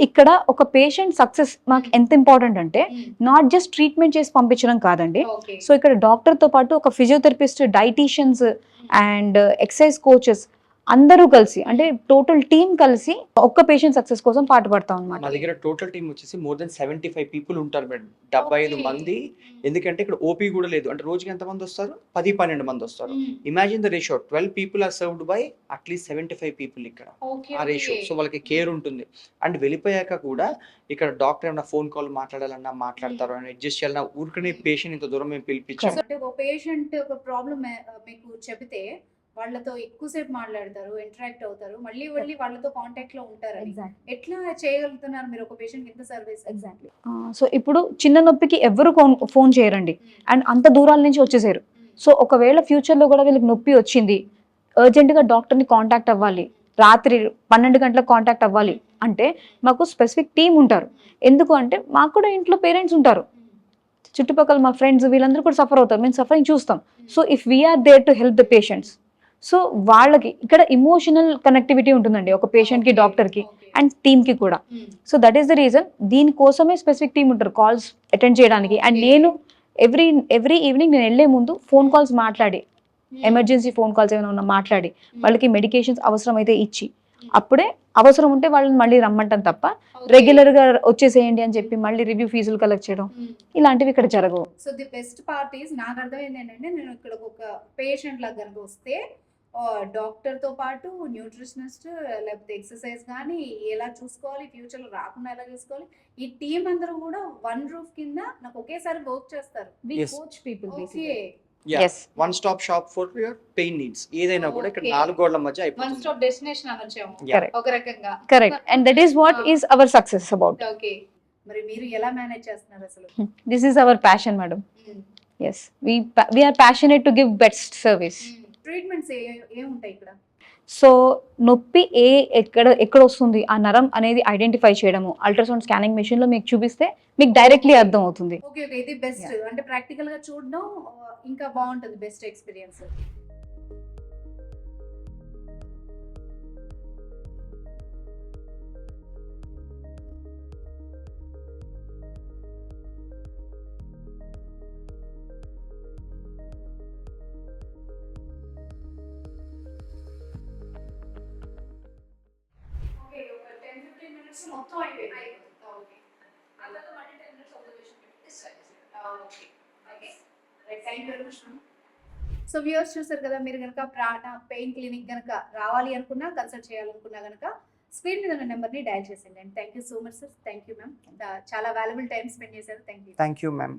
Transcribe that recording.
ఇక్కడ ఒక patient success మాకు ఎంత ఇంపార్టెంట్ అంటే నాట్ జస్ట్ ట్రీట్మెంట్ చేసి పంపించడం కాదండి. సో ఇక్కడ డాక్టర్ తో పాటు ఒక physiotherapist, dietitians and exercise coaches అందరూ కలిసి అంటే టోటల్ టీమ్ కలిసి ఒక్క పేషెంట్ సక్సెస్ కోసం పాటుపడతాం అన్నమాట. మా దగ్గర టోటల్ టీమ్ వచ్చేసి మోర్ దెన్ 75 పీపుల్ ఉంటారు మేడం. 75 మంది. ఎందుకంటే ఇక్కడ ఓపీ కూడా లేదు. అంటే రోజుకి ఎంత మంది వస్తారు? 10-12 మంది వస్తారు. Imagine the ratio 12 people are served by at least 75 people ఇక్కడ. ఆ రేషియో. సో వాళ్ళకి కేర్ ఉంటుంది. అండ్ వెళ్ళిపోయాక కూడా ఇక్కడ డాక్టర్ ఏమైనా ఫోన్ కాల్ మాట్లాడాలన్నా మాట్లాడతారు, అని అడ్జస్ట్ చేయాలన్నా ఊరికనే పేషెంట్ ఇంత దూరం మేము పిలిపించాం. ఒక పేషెంట్ ఒక ప్రాబ్లమ్ మీకు చెబితే వాళ్ళతో ఎక్కువసేపు మాట్లాడతారు, ఇంటరాక్ట్ అవుతారు, మళ్ళీ వాళ్ళతో కాంటాక్ట్ లో ఉంటారు. ఎట్లా చేయగలుగుతున్నారు మీరు ఒక పేషెంట్ ఇంత సర్వీస్? ఎగ్జాక్ట్లీ. సో ఇప్పుడు చిన్న నొప్పికి ఎవరు ఫోన్ చేయరండి అండ్ అంత దూరాల నుంచి వచ్చేసారు. సో ఒకవేళ ఫ్యూచర్ లో కూడా వీళ్ళకి నొప్పి వచ్చింది, అర్జెంట్ గా డాక్టర్ ని కాంటాక్ట్ అవ్వాలి, రాత్రి 12 గంటలకు కాంటాక్ట్ అవ్వాలి అంటే మాకు స్పెసిఫిక్ టీమ్ ఉంటారు. ఎందుకు అంటే మాకు కూడా ఇంట్లో పేరెంట్స్ ఉంటారు, చుట్టుపక్కల మా ఫ్రెండ్స్ వీళ్ళందరూ కూడా సఫర్ అవుతారు, మేము సఫరింగ్ చూస్తాం. So if we are there to help the patients, so వాళ్ళకి ఇక్కడ ఇమోషనల్ కనెక్టివిటీ ఉంటుందండి ఒక పేషెంట్ కి, డాక్టర్ కి అండ్ టీమ్ కి కూడా. So that is the reason దీనికోసమే స్పెసిఫిక్ టీమ్ ఉంటారు కాల్స్ అటెండ్ చేయడానికి. అండ్ నేను ఎవ్రీ ఈవినింగ్ నేను వెళ్లే ముందు ఫోన్ కాల్స్ మాట్లాడి, ఎమర్జెన్సీ ఫోన్ కాల్స్ ఏమైనా ఉన్నా మాట్లాడి వాళ్ళకి మెడికేషన్స్ అవసరం అయితే ఇచ్చి, అప్పుడే అవసరం ఉంటే వాళ్ళని మళ్ళీ రమ్మంటాం తప్ప రెగ్యులర్ గా వచ్చేసేయండి అని చెప్పి మళ్ళీ రివ్యూ ఫీజులు కలెక్ట్ చేయడం ఇలాంటివి ఇక్కడ జరగవు. So the best part is నాకు అర్థమైంది ఏంటంటే, నేను ఇక్కడ ఒక పేషెంట్ లాగా కనుక వస్తే డాక్టర్ తో పాటు న్యూట్రిషనిస్ట్ లేకపోతే ఎక్సర్సైజ్ కానీ ఎలా చూసుకోవాలి, ఫ్యూచర్ లో రాకుండా ఎలా చూసుకోవాలి, ఈ టీం అందరూ కూడా వన్ రూఫ్ కింద నాకు ఒకేసారి వర్క్ చేస్తారు. Yes. One stop shop for your pain needs. ఏదైనా కూడా ఇక్కడ 4 గోడల మధ్య అయిపోతుంది. వన్ స్టాప్ డెస్టినేషన్ అనొచ్చాము ఒక రకంగా. Correct. And that is what is our success about. Okay, మరి మీరు ఎలా మేనేజ్ చేస్తున్నారు అసలు? This is our passion madam. yes we are passionate to give best service. Treatments ఏముంటాయి ఇక్కడ? సో నొప్పి ఎక్కడ వస్తుంది ఆ నరం అనేది ఐడెంటిఫై చేయడము అల్ట్రాసౌండ్ స్కానింగ్ మెషిన్ లో మీకు చూపిస్తే మీకు డైరెక్ట్లీ అర్థం అవుతుంది. ఓకే ఓకే, ఇది బెస్ట్. అంటే ప్రాక్టికల్ గా చూడడం ఇంకా బాగుంటుంది, బెస్ట్ ఎక్స్పీరియన్స్. మొత్తం అయిపోయింది. ఓకే, అందులో మళ్ళీ 10 minutes observation discharge. Okay okay right, thank you very much. So viewers చూసారు కదా, మీరు కనుక ప్రాణ పెయిన్ క్లినిక్ కనుక రావాలి అనుకున్నా, కన్సల్ట్ చేయాలనుకున్నా కనుక స్క్రీన్ మీద ఉన్న నెంబర్ని డయల్ చేసేయండి. And thank you so much sir. Thank you ma'am, చాలా వాల్యుబుల్ టైం స్పెండ్ చేశారు. Thank you. Thank you ma'am.